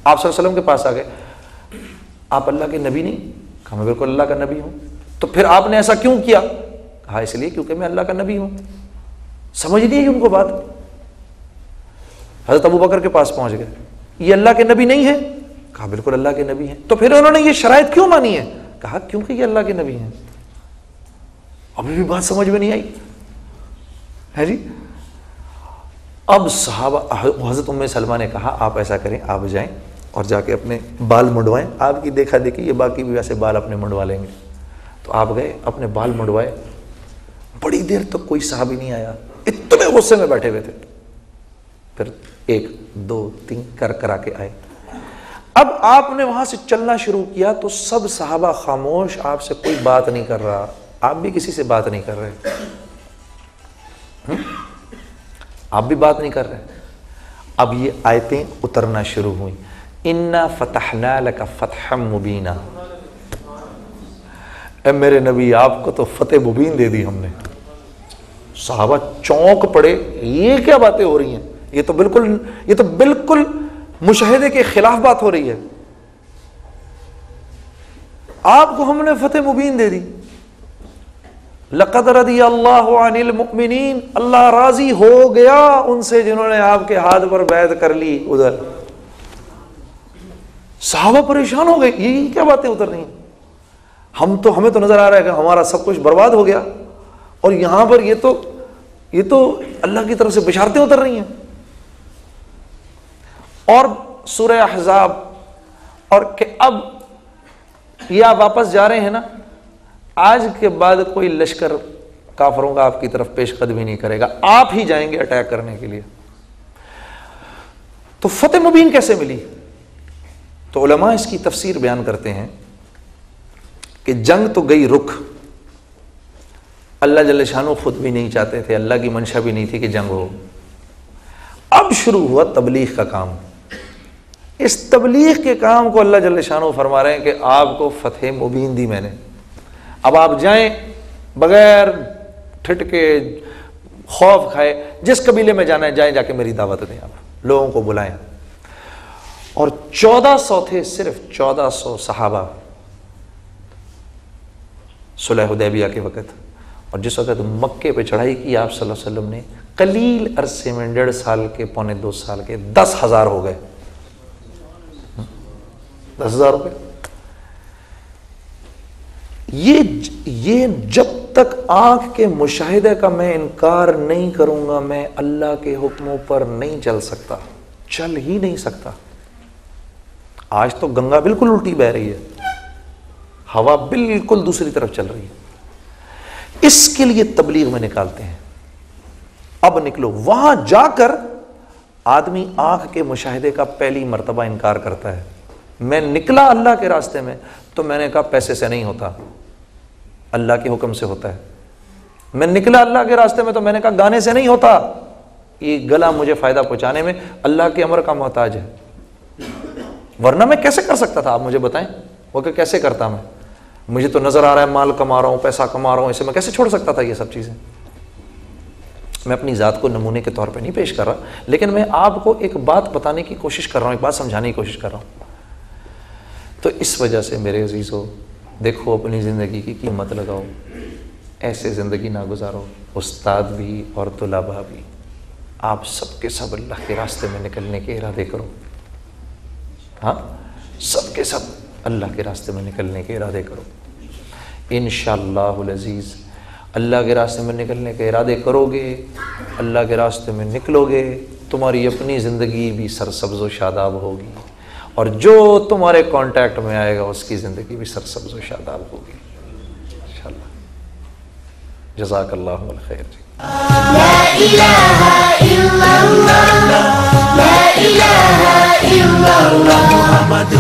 آپ صلی اللہ علیہ وسلم کے پاس آ گئے، آپ اللہ کے نبی نہیں؟ کہا میں بالکل اللہ کا نبی ہوں۔ تو پھر آپ نے ایسا کیوں کیا؟ کہا اس لیے کیونکہ میں اللہ کا نبی ہوں۔ سمجھ نہیں ان کو بات۔ حضرت ابوبکر کے پاس پہنچ گئے، یہ اللہ کے نبی نہیں ہے؟ کہا بالکل اللہ کے نبی ہیں۔ تو پھر انہوں نے یہ شرائط کیوں مانی ہے؟ کہا کیونکہ یہ اللہ کے نبی ہیں۔ ابھی بھی بات سمجھ میں نہیں آئی ہے جی؟ اب صحابہ، حضرت ام سلمہ نے کہا آپ ایسا کریں، آپ جائیں اور جا کے اپنے بال منڈوائیں، آپ کی دیکھا دیکھی یہ باقی بھی ویسے بال اپنے منڈوا لیں گے۔ تو آپ گئے، اپنے بال منڈوائے، بڑی دیر تک کوئی صحابی نہیں آیا، اتنے غصے میں بیٹھے ہوئے تھے۔ پھر 1 2 3 کرا کے آئے۔ اب آپ نے وہاں سے چلنا شروع کیا تو سب صحابہ خاموش، آپ سے کوئی بات نہیں کر رہا، آپ بھی کسی سے بات نہیں کر رہے، آپ بھی بات نہیں کر رہے۔ اب یہ آیتیں اترنا شروع ہوئیں، اِنَّا فَتَحْنَا لَكَ فَتْحًا مُبِينًا، اے میرے نبی آپ کو تو فتح مبین دے دی ہم نے۔ صحابہ چونک پڑے، یہ کیا باتیں ہو رہی ہیں؟ یہ تو بالکل مشاہدے کے خلاف بات ہو رہی ہے۔ آپ کو ہم نے فتح مبین دے دی۔ لَقَدْ رَضِيَ اللَّهُ عَنِ الْمُؤْمِنِينَ، اللہ راضی ہو گیا ان سے جنہوں نے آپ کے ہاتھ پر بیعت کر لی۔ ادھر صحابہ پریشان ہو گئے، یہ کیا باتیں اتر رہی ہیں؟ ہمیں تو نظر آ رہا ہے کہ ہمارا سب کچھ برباد ہو گیا، اور یہاں پر یہ تو اللہ کی طرف سے بشارتیں اتر رہی ہیں۔ اور سورہ احزاب، اور کہ اب یہ آپ واپس جا رہے ہیں نا، آج کے بعد کوئی لشکر کافروں کا آپ کی طرف پیش قدمی نہیں کرے گا، آپ ہی جائیں گے اٹیک کرنے کے لیے۔ تو فتح مبین کیسے ملی؟ تو علماء اس کی تفسیر بیان کرتے ہیں کہ جنگ تو گئی رک، اللہ جل شانہ خود بھی نہیں چاہتے تھے، اللہ کی منشا بھی نہیں تھی کہ جنگ ہو۔ اب شروع ہوا تبلیغ کا کام۔ اس تبلیغ کے کام کو اللہ جل شانہ فرما رہے ہیں کہ آپ کو فتح مبین دی میں نے، اب آپ جائیں بغیر ٹھٹکے خوف کھائے، جس قبیلے میں جانا ہے جائیں، جا کے میری دعوت دیں، آپ لوگوں کو بلائیں۔ اور 1400 تھے، صرف 1400 صحابہ صلح حدیبیہ کے وقت، اور جس وقت مکے پہ چڑھائی کی آپ صلی اللہ علیہ وسلم نے، قلیل عرصے میں 1.5 سال کے، پونے 2 سال کے 10,000 ہو گئے، 10,000 ہو گئے۔ یہ جب تک آنکھ کے مشاہدے کا میں انکار نہیں کروں گا، میں اللہ کے حکموں پر نہیں چل سکتا، چل ہی نہیں سکتا۔ آج تو گنگا بالکل الٹی بہ رہی ہے، ہوا بالکل دوسری طرف چل رہی ہے۔ اس کے لیے تبلیغ میں نکالتے ہیں، اب نکلو۔ وہاں جا کر آدمی آنکھ کے مشاہدے کا پہلی مرتبہ انکار کرتا ہے۔ میں نکلا اللہ کے راستے میں تو میں نے کہا پیسے سے نہیں ہوتا، اللہ کے حکم سے ہوتا ہے۔ میں نکلا اللہ کے راستے میں تو میں نے کہا گانے سے نہیں ہوتا، یہ گلا مجھے فائدہ پہنچانے میں اللہ کے امر کا محتاج ہے، ورنہ میں کیسے کر سکتا تھا؟ آپ مجھے بتائیں وہ کہ کیسے کرتا میں؟ مجھے تو نظر آ رہا ہے مال کما رہا ہوں، پیسہ کما رہا ہوں، اسے میں کیسے چھوڑ سکتا تھا یہ سب چیزیں؟ میں اپنی ذات کو نمونے کے طور پہ نہیں پیش کر رہا، لیکن میں آپ کو ایک بات بتانے کی کوشش کر رہا ہوں، ایک بات سمجھانے کی کوشش کر رہا ہوں۔ تو اس وجہ سے میرے عزیزو، دیکھو اپنی زندگی کی قیمت لگاؤ، ایسے زندگی نہ گزارو، استاد بھی اور طلباء بھی، آپ سب کے سب اللہ کے راستے میں نکلنے کے ارادے کرو۔ ہاں، سب کے سب اللہ کے راستے میں نکلنے کے ارادے کرو۔ انشاءاللہ العزیز اللہ کے راستے میں نکلنے کے ارادے کرو گے، اللہ کے راستے میں نکلو گے، تمہاری اپنی زندگی بھی سرسبز و شاداب ہوگی، اور جو تمہارے کانٹیکٹ میں آئے گا اس کی زندگی بھی سرسبز و شاداب ہوگی انشاءاللہ۔ جزاک اللہ الخیر جی۔ لا الہ الا اللہ، لا الہ الا اللہ، محمد